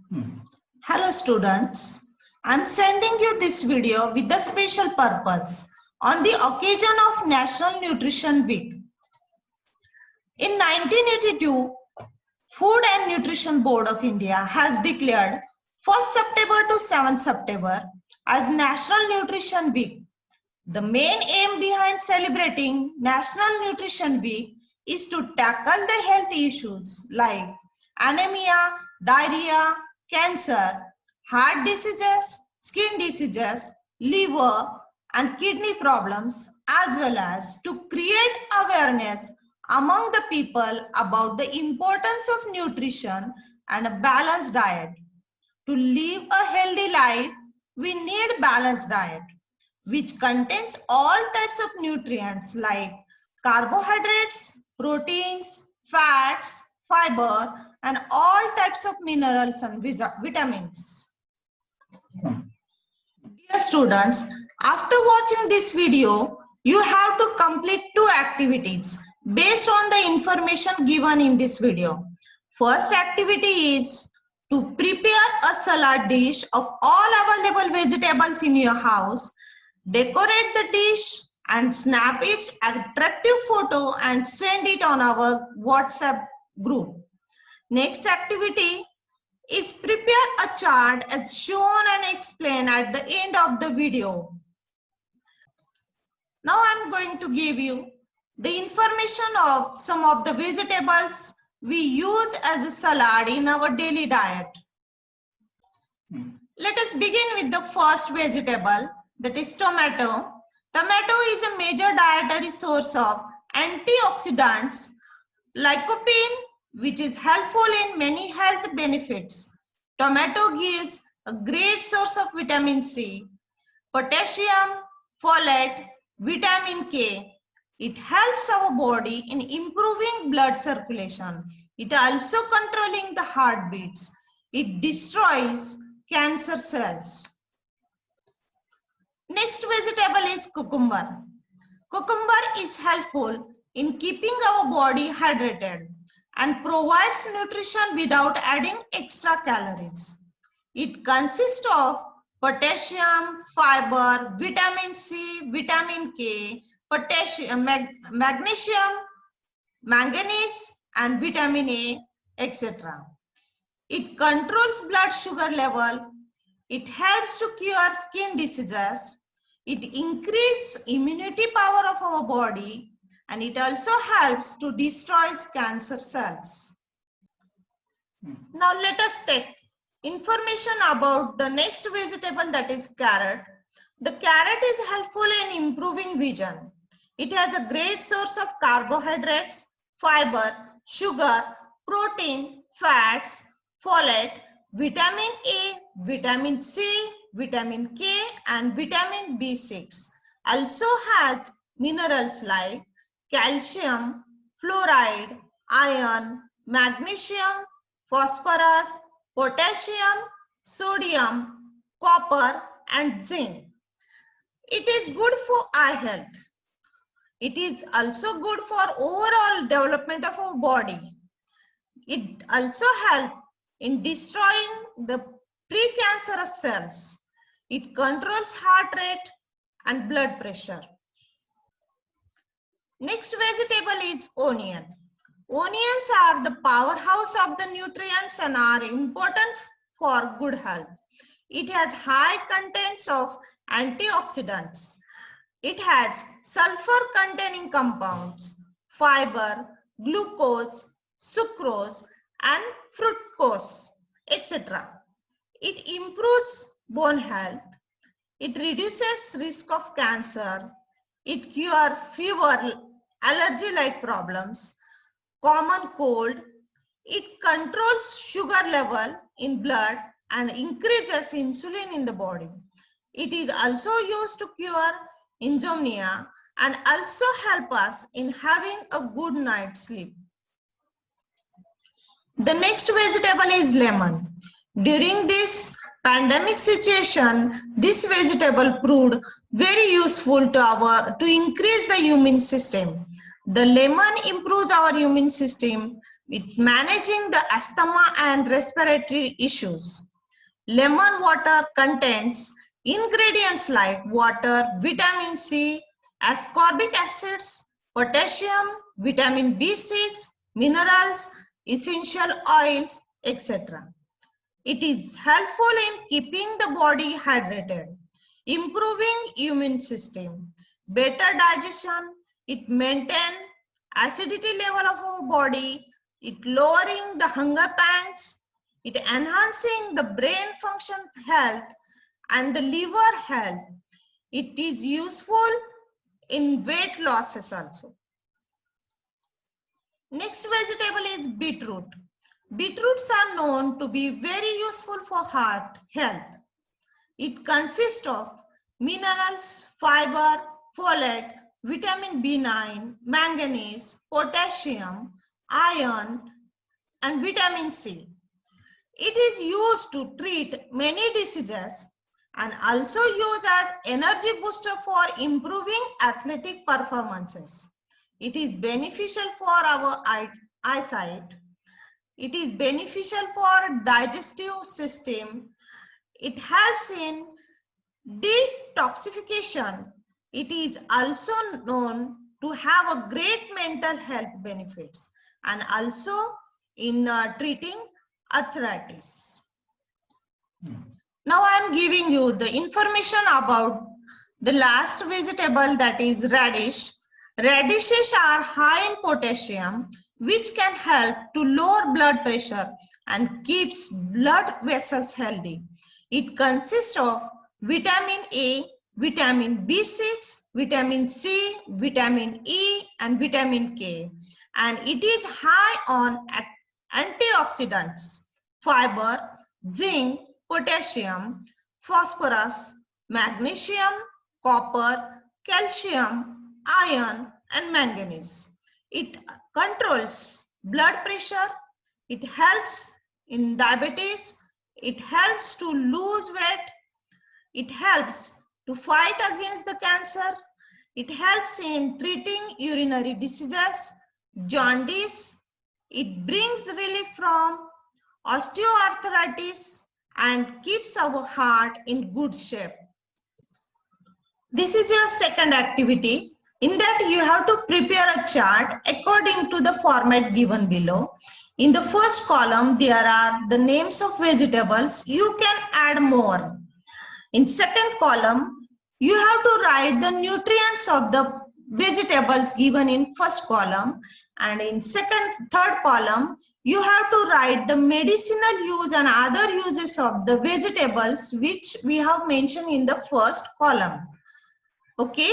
Hello students, I am sending you this video with a special purpose on the occasion of National Nutrition Week. In 1982, Food and Nutrition Board of India has declared 1st September to 7th September as National Nutrition Week. The main aim behind celebrating National Nutrition Week is to tackle the health issues like anemia, diarrhea, cancer, heart diseases, skin diseases, liver and kidney problems, as well as to create awareness among the people about the importance of nutrition and a balanced diet. To live a healthy life, we need balanced diet, which contains all types of nutrients like carbohydrates, proteins, fats, fiber, and all types of minerals and vitamins. Dear students, after watching this video, you have to complete 2 activities based on the information given in this video. First activity is to prepare a salad dish of all available vegetables in your house. Decorate the dish and snap its attractive photo and send it on our WhatsApp group. Next activity is prepare a chart as shown and explained at the end of the video. Now I am going to give you the information of some of the vegetables we use as a salad in our daily diet. Let us begin with the first vegetable, that is tomato. Tomato is a major dietary source of antioxidants, lycopene, which is helpful in many health benefits. Tomato gives a great source of vitamin C, potassium, folate, vitamin K. It helps our body in improving blood circulation. It also controlling the heartbeats. It destroys cancer cells. Next vegetable is cucumber. Cucumber is helpful in keeping our body hydrated and provides nutrition without adding extra calories. It consists of potassium, fiber, vitamin C, vitamin K, potassium, magnesium, manganese, and vitamin A, etc. It controls blood sugar level. It helps to cure skin diseases. It increases immunity power of our body, and it also helps to destroy cancer cells. Now let us take information about the next vegetable, that is carrot. The carrot is helpful in improving vision. It has a great source of carbohydrates, fiber, sugar, protein, fats, folate, vitamin A, vitamin C, vitamin K, and vitamin B6. Also has minerals like calcium, fluoride, iron, magnesium, phosphorus, potassium, sodium, copper, and zinc. It is good for eye health. It is also good for overall development of our body. It also helps in destroying the precancerous cells. It controls heart rate and blood pressure. Next vegetable is onion. Onions are the powerhouse of the nutrients and are important for good health. It has high contents of antioxidants. It has sulfur containing compounds, fiber, glucose, sucrose, and fructose, etc. It improves bone health. It reduces risk of cancer. It cures fever, allergy-like problems, common cold. It controls sugar level in blood and increases insulin in the body. It is also used to cure insomnia and also help us in having a good night's sleep. The next vegetable is lemon. During this pandemic situation, this vegetable proved very useful to increase the immune system. The lemon improves our immune system, managing the asthma and respiratory issues. Lemon water contains ingredients like water, vitamin C, ascorbic acids, potassium, vitamin B6, minerals, essential oils, etc. It is helpful in keeping the body hydrated, improving immune system, better digestion. It maintains acidity level of our body, it lowering the hunger pangs, it enhancing the brain function health and the liver health. It is useful in weight losses also. Next vegetable is beetroot. Beetroots are known to be very useful for heart health. It consists of minerals, fiber, folate, vitamin B9, manganese, potassium, iron, and vitamin C. It is used to treat many diseases and also used as energy booster for improving athletic performances. It is beneficial for our eyesight. It is beneficial for digestive system. It helps in detoxification. It is also known to have a great mental health benefits and also in treating arthritis. Now I am giving you the information about the last vegetable, that is radish. Radishes are high in potassium, which can help to lower blood pressure and keeps blood vessels healthy. It consists of vitamin A, vitamin B6, vitamin C, vitamin E, and vitamin K. And it is high on antioxidants, fiber, zinc, potassium, phosphorus, magnesium, copper, calcium, iron, and manganese. It controls blood pressure. It helps in diabetes. It helps to lose weight. It helps to fight against the cancer. It helps in treating urinary diseases, jaundice. It brings relief from osteoarthritis and keeps our heart in good shape. This is your second activity. In that you have to prepare a chart according to the format given below. In the first column, there are the names of vegetables. You can add more. In second column, you have to write the nutrients of the vegetables given in first column. And in third column, you have to write the medicinal use and other uses of the vegetables which we have mentioned in the first column. Okay.